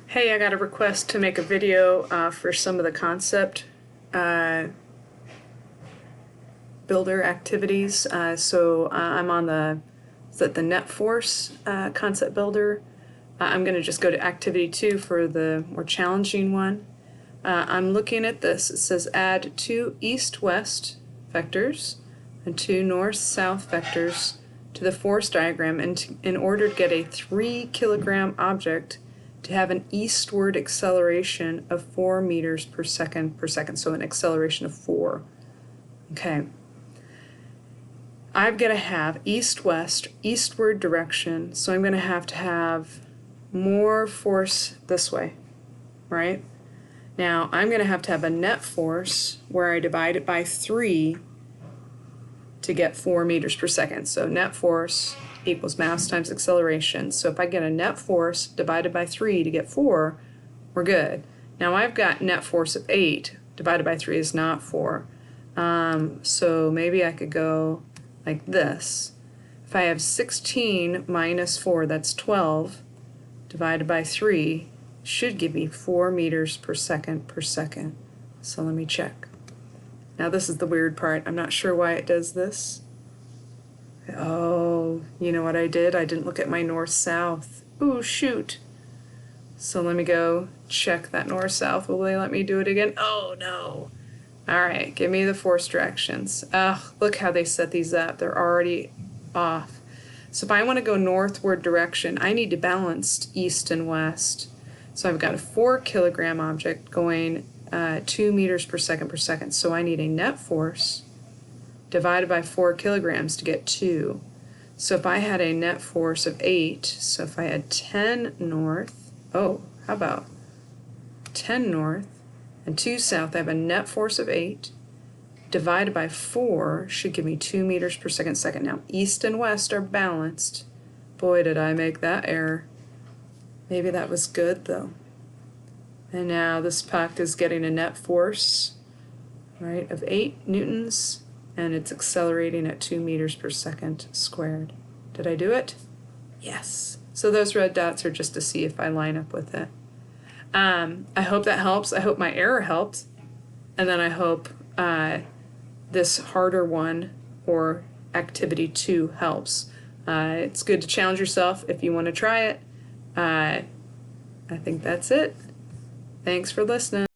Hey, I got a request to make a video for some of the concept builder activities. I'm on the net force concept builder. I'm going to just go to activity 2 for the more challenging one. I'm looking at this. It says add 2 east-west vectors and 2 north-south vectors to the force diagram in order to get a 3 kilogram object to have an eastward acceleration of 4 meters per second, so an acceleration of 4. Okay. I've got to have east-west, eastward direction, so I'm going to have more force this way, right? Now, I'm going to have a net force where I divide it by 3 to get 4 meters per second. So net force equals mass times acceleration. So if I get a net force divided by 3 to get 4, we're good. Now I've got net force of 8 divided by 3 is not 4. So maybe I could go like this. If I have 16 minus 4, that's 12, divided by 3, should give me 4 meters per second. So let me check. Now this is the weird part. I'm not sure why it does this. Oh, you know what I did? I didn't look at my north-south. Ooh, shoot. So let me go check that north-south. Will they let me do it again? Oh, no. All right, give me the force directions. Oh, look how they set these up. They're already off. So if I want to go northward direction, I need to balance east and west. So I've got a 4 kilogram object going 2 meters per second. So I need a net force divided by 4 kilograms to get 2. So if I had a net force of 8, so if I had 10 north, how about 10 north and 2 south, I have a net force of 8 divided by 4 should give me 2 meters per second. Now east and west are balanced. Boy, did I make that error. Maybe that was good though. And now this puck is getting a net force, right, of 8 newtons, and it's accelerating at 2 meters per second squared. Did I do it? Yes. So those red dots are just to see if I line up with it. I hope that helps. I hope my error helped. And then I hope this harder one, or activity 2, helps. It's good to challenge yourself if you want to try it. I think that's it. Thanks for listening.